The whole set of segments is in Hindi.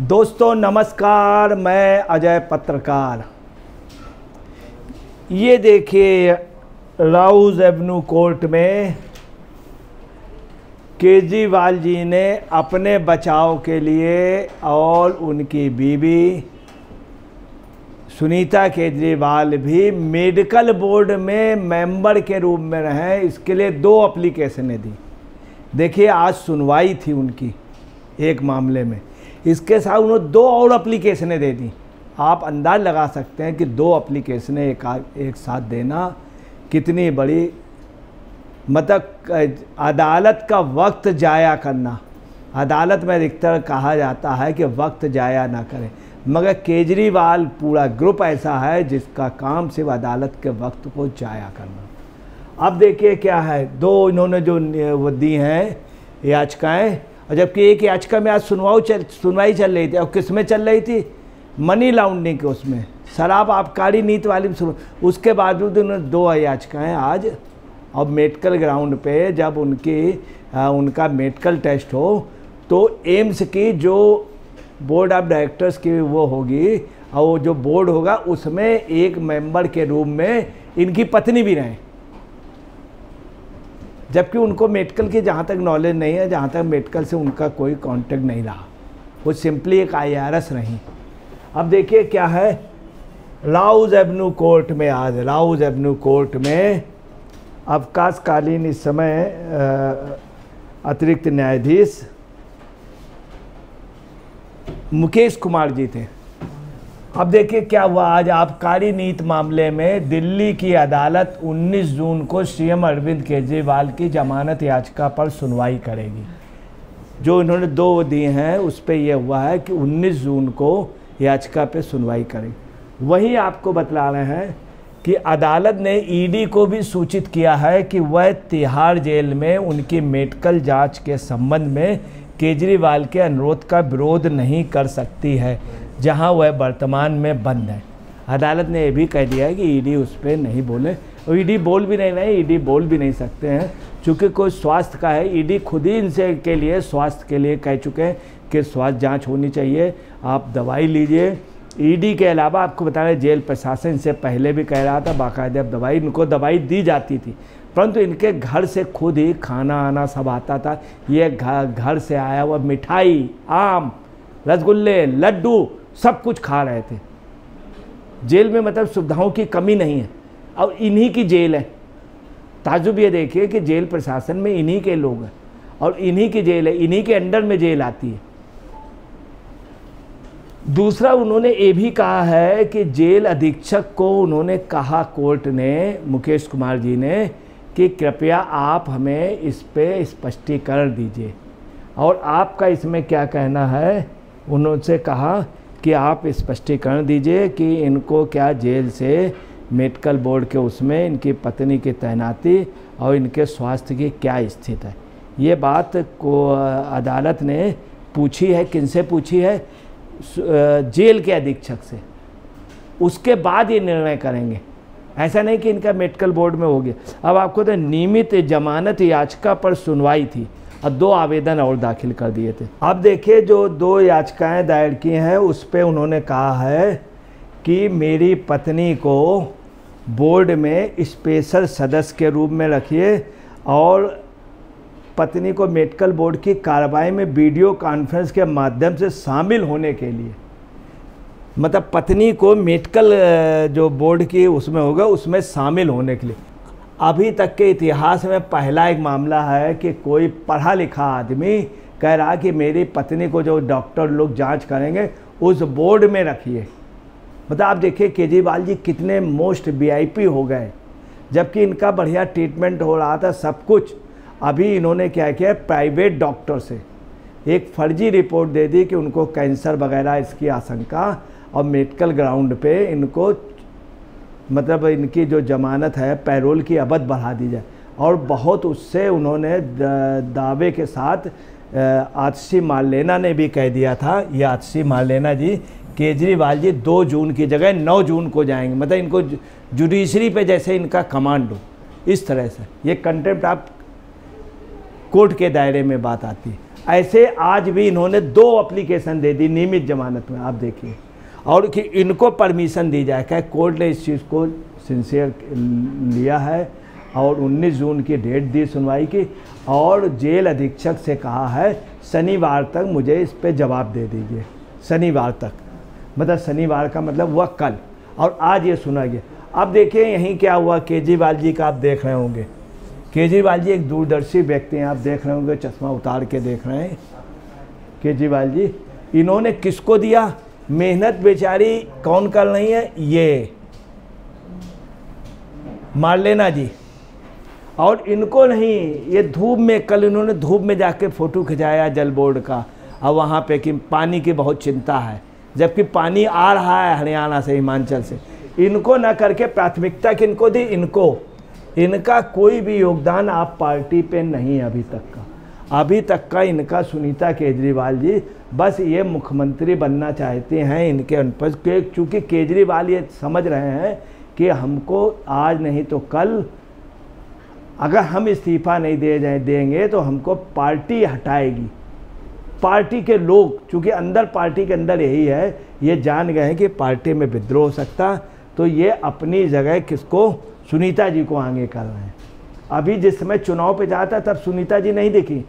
दोस्तों नमस्कार, मैं अजय पत्रकार। ये देखिए राउज एवेन्यू कोर्ट में केजरीवाल जी ने अपने बचाव के लिए और उनकी बीवी सुनीता केजरीवाल भी मेडिकल बोर्ड में मेंबर के रूप में रहे, इसके लिए 2 एप्लीकेशनें दी। देखिए आज सुनवाई थी उनकी एक मामले में, इसके साथ उन्होंने 2 और एप्लीकेशनें दे दी। आप अंदाज लगा सकते हैं कि 2 एप्लीकेशनें एक साथ देना कितनी बड़ी, मतलब अदालत का वक्त जाया करना। अदालत में अधिकतर कहा जाता है कि वक्त जाया ना करें, मगर केजरीवाल पूरा ग्रुप ऐसा है जिसका काम सिर्फ अदालत के वक्त को जाया करना। अब देखिए क्या है, 2 इन्होंने जो वो दी हैं याचिकाएँ, और जबकि एक याचिका में आज सुनवाई चल रही थी। और किस में चल रही थी? मनी लॉन्ड्रिंग के, उसमें शराब आबकारी नीति वाली में। उसके बावजूद उन्होंने 2 याचिकाएँ आज, अब मेडिकल ग्राउंड पे जब उनका मेडिकल टेस्ट हो तो एम्स की जो बोर्ड ऑफ डायरेक्टर्स की वो होगी, और वो जो बोर्ड होगा उसमें एक मेंबर के रूप में इनकी पत्नी भी रहें, जबकि उनको मेडिकल की जहाँ तक नॉलेज नहीं है, जहाँ तक मेडिकल से उनका कोई कांटेक्ट नहीं रहा, वो सिंपली एक IRS रही। अब देखिए क्या है, राउज एवेन्यू कोर्ट में आज राउज एवेन्यू कोर्ट में अवकाशकालीन इस समय अतिरिक्त न्यायाधीश मुकेश कुमार जी थे। अब देखिए क्या हुआ, आज आबकारी नीति मामले में दिल्ली की अदालत 19 जून को सीएम अरविंद केजरीवाल की जमानत याचिका पर सुनवाई करेगी। जो इन्होंने 2 दिए हैं उस पर यह हुआ है कि 19 जून को याचिका पे सुनवाई करेगी। वहीं आपको बतला रहे हैं कि अदालत ने ईडी को भी सूचित किया है कि वह तिहाड़ जेल में उनकी मेडिकल जांच के संबंध में केजरीवाल के अनुरोध का विरोध नहीं कर सकती है, जहां वह वर्तमान में बंद है। अदालत ने यह भी कह दिया है कि ईडी उस पर नहीं बोले, और ईडी बोल भी नहीं रहे, ईडी बोल भी नहीं सकते हैं, चूँकि कोई स्वास्थ्य का है। ईडी खुद ही इनसे के लिए स्वास्थ्य के लिए कह चुके हैं कि स्वास्थ्य जांच होनी चाहिए, आप दवाई लीजिए। ईडी के अलावा आपको बता रहे जेल प्रशासन इनसे पहले भी कह रहा था बाकायदा दवाई, इनको दवाई दी जाती थी, परंतु इनके घर से खुद ही खाना आना सब आता था। ये घर से आया हुआ मिठाई, आम, रसगुल्ले, लड्डू सब कुछ खा रहे थे। जेल में मतलब सुविधाओं की कमी नहीं है, और इन्हीं की जेल है। ताजुब ये देखिए कि जेल प्रशासन में इन्हीं के लोग हैं, और इन्हीं की जेल है, इन्हीं के अंडर में जेल आती है। दूसरा उन्होंने ये भी कहा है कि जेल अधीक्षक को उन्होंने कहा, कोर्ट ने, मुकेश कुमार जी ने, कि कृपया आप हमें इस पे स्पष्टीकरण दीजिए, और आपका इसमें क्या कहना है। उन्होंने कहा कि आप स्पष्टीकरण दीजिए कि इनको क्या जेल से मेडिकल बोर्ड के उसमें इनकी पत्नी की तैनाती और इनके स्वास्थ्य की क्या स्थिति है। ये बात को अदालत ने पूछी है, किनसे पूछी है? जेल के अधीक्षक से। उसके बाद ये निर्णय करेंगे, ऐसा नहीं कि इनका मेडिकल बोर्ड में हो गया। अब आपको तो नियमित जमानत याचिका पर सुनवाई थी और 2 आवेदन और दाखिल कर दिए थे। अब देखिए जो 2 याचिकाएं दायर की हैं उस पे उन्होंने कहा है कि मेरी पत्नी को बोर्ड में स्पेशल सदस्य के रूप में रखिए, और पत्नी को मेडिकल बोर्ड की कार्रवाई में वीडियो कॉन्फ्रेंस के माध्यम से शामिल होने के लिए, मतलब पत्नी को मेडिकल जो बोर्ड की उसमें होगा उसमें शामिल होने के लिए। अभी तक के इतिहास में पहला एक मामला है कि कोई पढ़ा लिखा आदमी कह रहा कि मेरी पत्नी को जो डॉक्टर लोग जांच करेंगे उस बोर्ड में रखिए। मतलब आप देखिए केजरीवाल जी कितने मोस्ट VIP हो गए, जबकि इनका बढ़िया ट्रीटमेंट हो रहा था सब कुछ। अभी इन्होंने क्या किया, प्राइवेट डॉक्टर से एक फर्जी रिपोर्ट दे दी कि उनको कैंसर वगैरह इसकी आशंका, और मेडिकल ग्राउंड पे इनको मतलब इनकी जो जमानत है पैरोल की अवधि बढ़ा दी जाए। और बहुत उससे उन्होंने दावे के साथ आतिशी मार्लेना ने भी कह दिया था, ये आतिशी मार्लेना जी, केजरीवाल जी 2 जून की जगह 9 जून को जाएंगे, मतलब इनको जुडिशरी पे जैसे इनका कमांड हो, इस तरह से ये कंटेम्प्ट आप कोर्ट के दायरे में बात आती है। ऐसे आज भी इन्होंने 2 एप्लीकेशन दे दी नियमित जमानत में, आप देखिए, और कि इनको परमिशन दी जाए। क्या कोर्ट ने इस चीज़ को सिंसियर लिया है और 19 जून की डेट दी सुनवाई की, और जेल अधीक्षक से कहा है शनिवार तक मुझे इस पे जवाब दे दीजिए। शनिवार तक मतलब शनिवार का मतलब हुआ कल, और आज ये सुना गया। अब देखिए यहीं क्या हुआ, केजरीवाल जी का आप देख रहे होंगे। केजरीवाल जी एक दूरदर्शी व्यक्ति हैं, आप देख रहे होंगे, चश्मा उतार के देख रहे हैं केजरीवाल जी। इन्होंने किसको दिया? मेहनत बेचारी कौन कर रही है? ये मार्लेना जी, और इनको नहीं, ये धूप में, कल इन्होंने धूप में जाके फ़ोटो खिंचाया जल बोर्ड का, और वहाँ पे कि पानी की बहुत चिंता है, जबकि पानी आ रहा है हरियाणा से, हिमाचल से। इनको ना करके प्राथमिकता किनको दी? इनको। इनका कोई भी योगदान आप पार्टी पे नहीं है अभी तक का इनका। सुनीता केजरीवाल जी बस ये मुख्यमंत्री बनना चाहते हैं, इनके अनपढ़ के, चूँकि केजरीवाल ये समझ रहे हैं कि हमको आज नहीं तो कल अगर हम इस्तीफ़ा नहीं देंगे तो हमको पार्टी हटाएगी। पार्टी के लोग, चूँकि अंदर पार्टी के अंदर यही है, ये जान गए हैं कि पार्टी में विद्रोह हो सकता, तो ये अपनी जगह किसको? सुनीता जी को आगे कर रहे हैं। अभी जिस समय चुनाव पे जाता तब सुनीता जी नहीं दिखी,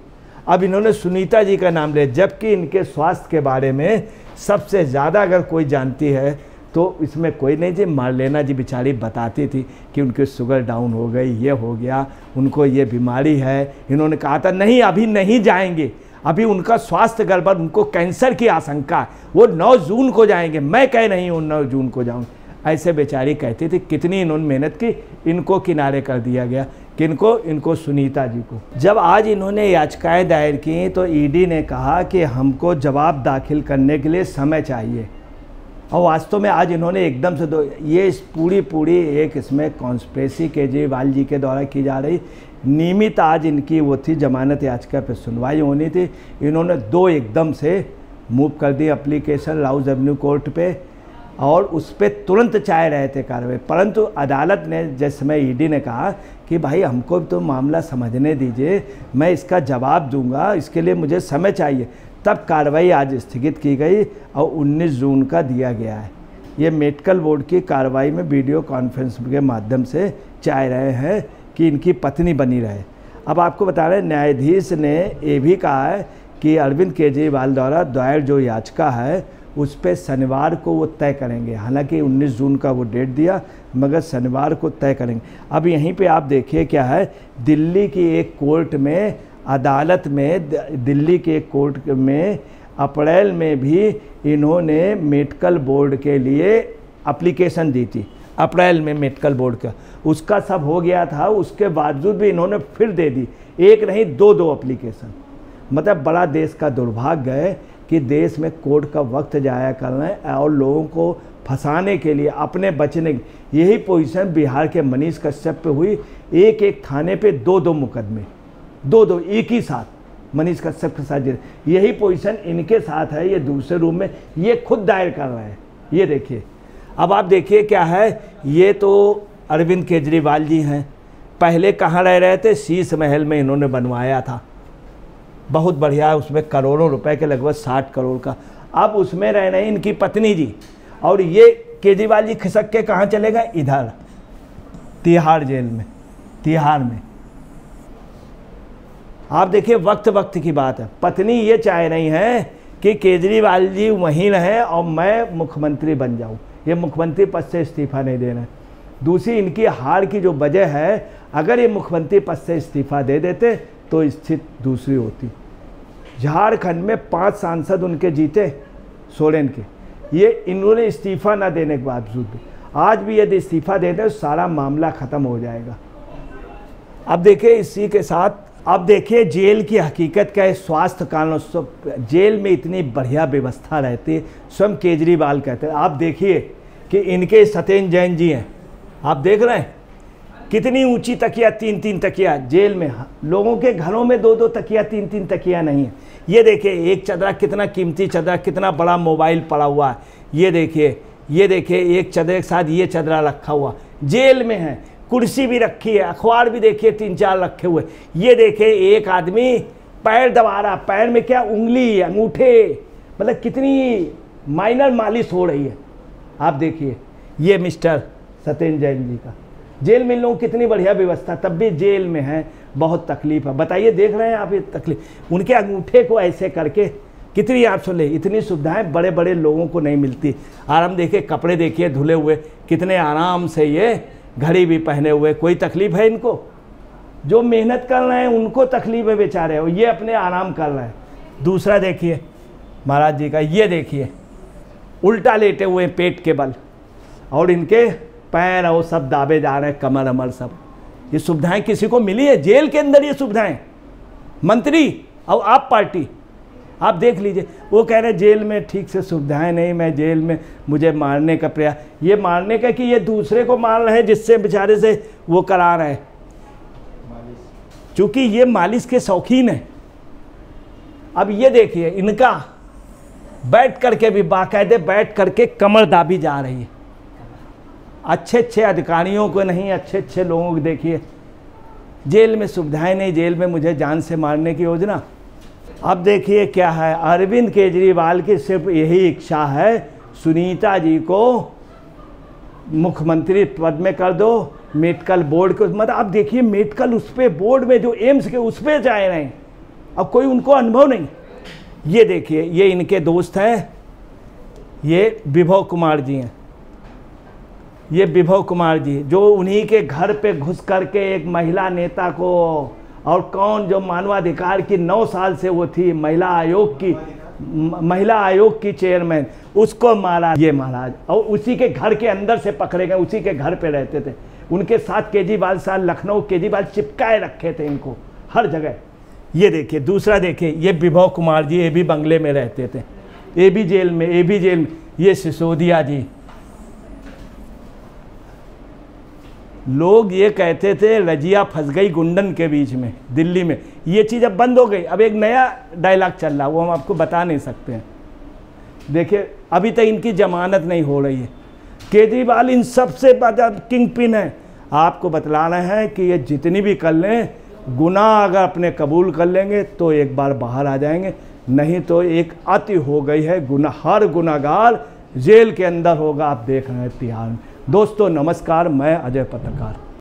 अब इन्होंने सुनीता जी का नाम लिया, जबकि इनके स्वास्थ्य के बारे में सबसे ज़्यादा अगर कोई जानती है तो इसमें कोई नहीं जी। मार्लेना जी बेचारी बताती थी कि उनकी शुगर डाउन हो गई, ये हो गया, उनको ये बीमारी है। इन्होंने कहा था नहीं अभी नहीं जाएंगे, अभी उनका स्वास्थ्य गड़बड़, उनको कैंसर की आशंका है, वो 9 जून को जाएंगे। मैं कह नहीं हूँ 9 जून को जाऊँ, ऐसे बेचारी कहती थी। कितनी इन्होंने मेहनत की, इनको किनारे कर दिया गया। किनको? इनको, सुनीता जी को। जब आज इन्होंने याचिकाएं दायर की तो ईडी ने कहा कि हमको जवाब दाखिल करने के लिए समय चाहिए, और वास्तव में आज इन्होंने एकदम से ये इस पूरी एक इसमें कॉन्स्पिरेसी केजरीवाल जी के द्वारा की जा रही। नियमित आज इनकी वो थी जमानत याचिका पर सुनवाई होनी थी, इन्होंने 2 एकदम से मूव कर the application Rouse Avenue court पे, और उस पर तुरंत चाह रहे थे कार्रवाई। परंतु अदालत ने जिस समय ईडी ने कहा कि भाई हमको तो मामला समझने दीजिए, मैं इसका जवाब दूंगा, इसके लिए मुझे समय चाहिए, तब कार्रवाई आज स्थगित की गई और 19 जून का दिया गया है। ये मेडिकल बोर्ड की कार्रवाई में वीडियो कॉन्फ्रेंस के माध्यम से चाह रहे हैं कि इनकी पत्नी बनी रहे। अब आपको बता रहे न्यायाधीश ने ये भी कहा है कि अरविंद केजरीवाल द्वारा दायर जो याचिका है उस पर शनिवार को वो तय करेंगे। हालांकि 19 जून का वो डेट दिया, मगर शनिवार को तय करेंगे। अब यहीं पे आप देखिए क्या है, दिल्ली की एक कोर्ट में, अदालत में, दिल्ली के एक कोर्ट में अप्रैल में भी इन्होंने मेडिकल बोर्ड के लिए एप्लीकेशन दी थी। अप्रैल में मेडिकल बोर्ड का, उसका सब हो गया था, उसके बावजूद भी इन्होंने फिर दे दी, एक नहीं 2 एप्लीकेशन। मतलब बड़ा देश का दुर्भाग्य है कि देश में कोर्ट का वक्त जाया करना है और लोगों को फंसाने के लिए, अपने बचने की। यही पोजीशन बिहार के मनीष कश्यप पे हुई। एक थाने पे 2 मुकदमे, 2 एक ही साथ मनीष कश्यप के साथ। यही पोजीशन इनके साथ है, ये दूसरे रूम में ये खुद दायर कर रहे हैं। ये देखिए, अब आप देखिए क्या है, ये तो अरविंद केजरीवाल जी हैं। पहले कहाँ रह रहे थे? शीश महल में इन्होंने बनवाया था, बहुत बढ़िया, उसमें करोड़ों रुपए के, लगभग 60 करोड़ का। अब उसमें रह रहे हैं इनकी पत्नी जी, और ये केजरीवाल जी खिसक के कहाँ चले गए? इधर तिहाड़ जेल में, तिहाड़ में। आप देखिए वक्त की बात है। पत्नी ये चाह रही हैं कि केजरीवाल जी वहीं रहें और मैं मुख्यमंत्री बन जाऊं। ये मुख्यमंत्री पद से इस्तीफा नहीं दे रहे। दूसरी इनकी हार की जो वजह है, अगर ये मुख्यमंत्री पद से इस्तीफा दे देते तो स्थिति दूसरी होती। झारखंड में 5 सांसद उनके जीते, सोरेन के। ये इन्होंने इस्तीफा ना देने के बावजूद भी, आज भी यदि इस्तीफा दे दें तो सारा मामला ख़त्म हो जाएगा। अब देखिए इसी के साथ, अब देखिए जेल की हकीकत क्या है। स्वास्थ्य कारणों से जेल में इतनी बढ़िया व्यवस्था रहती है, स्वयं केजरीवाल कहते हैं। आप देखिए कि इनके सत्येंद्र जैन जी हैं, आप देख रहे हैं कितनी ऊंची तकिया, 3-3 तकिया जेल में। लोगों के घरों में 2-2 तकिया, 3-3 तकिया नहीं है। ये देखिए एक चदरा, कितना कीमती चदरा, कितना बड़ा मोबाइल पड़ा हुआ है। ये देखिए एक चदरे के साथ ये चदरा रखा हुआ जेल में है। कुर्सी भी रखी है, अखबार भी देखिए 3-4 रखे हुए। ये देखिए एक आदमी पैर दबा रहा, पैर में क्या उंगली अंगूठे, मतलब कितनी माइनर मालिश हो रही है। आप देखिए ये मिस्टर सत्येंद्र जैन जी का जेल में इन लोगों की कितनी बढ़िया व्यवस्था, तब भी जेल में है, बहुत तकलीफ है। बताइए, देख रहे हैं आप ये तकलीफ, उनके अंगूठे को ऐसे करके कितनी, आप सुन ले, इतनी सुविधाएं बड़े बड़े लोगों को नहीं मिलती। आराम देखिए, कपड़े देखिए धुले हुए, कितने आराम से, ये घड़ी भी पहने हुए, कोई तकलीफ है इनको? जो मेहनत कर रहे हैं उनको तकलीफ है बेचारे, और ये अपने आराम कर रहे हैं। दूसरा देखिए महाराज जी का, ये देखिए उल्टा लेटे हुए पेट के बल, और इनके पैर और सब दाबे जा रहे हैं, कमर अमर सब। ये सुविधाएं किसी को मिली है जेल के अंदर? ये सुविधाएं मंत्री और आप पार्टी, आप देख लीजिए। वो कह रहे हैं जेल में ठीक से सुविधाएं नहीं, मैं जेल में, मुझे मारने का प्रयास। ये मारने का कि ये दूसरे को मार रहे हैं जिससे बेचारे से वो करा रहे हैं, चूंकि ये मालिश के शौकीन है। अब ये देखिए इनका बैठ करके भी, बाकायदे बैठ करके कमर दाबी जा रही है। अच्छे अच्छे अधिकारियों को नहीं, अच्छे अच्छे लोगों को देखिए, जेल में सुविधाएं नहीं, जेल में मुझे जान से मारने की योजना। अब देखिए क्या है, अरविंद केजरीवाल की सिर्फ यही इच्छा है, सुनीता जी को मुख्यमंत्री पद में कर दो, मेडिकल बोर्ड को, मतलब आप देखिए मेडिकल उस पर बोर्ड में जो एम्स के उस पर जा रहे हैं, अब कोई उनको अनुभव नहीं। ये देखिए ये इनके दोस्त हैं, ये विभव कुमार जी हैं, ये विभव कुमार जी जो उन्हीं के घर पे घुस करके एक महिला नेता को, और कौन जो मानवाधिकार की 9 साल से वो थी महिला आयोग की चेयरमैन, उसको मारा ये महाराज, और उसी के घर के अंदर से पकड़े गए, उसी के घर पे रहते थे। उनके साथ केजरीवाल साहब, लखनऊ केजरीवाल चिपकाए रखे थे इनको हर जगह। ये देखिए दूसरा देखिए, ये विभव कुमार जी, ये भी बंगले में रहते थे, ये भी जेल में, ये भी जेल में। ये सिसोदिया जी, लोग ये कहते थे रजिया फंस गई गुंडन के बीच में दिल्ली में, ये चीज़ अब बंद हो गई। अब एक नया डायलॉग चल रहा है, वो हम आपको बता नहीं सकते हैं। देखिए अभी तक इनकी जमानत नहीं हो रही है। केजरीवाल इन सबसे ज़्यादा किंग पिन है। आपको बतलाना है कि ये जितनी भी कर लें, गुनाह अगर अपने कबूल कर लेंगे तो एक बार बाहर आ जाएंगे, नहीं तो एक अति हो गई है, हर गुनाहगार जेल के अंदर होगा। आप देख रहे हैं तिहाड़ में। दोस्तों नमस्कार, मैं अजय पत्रकार।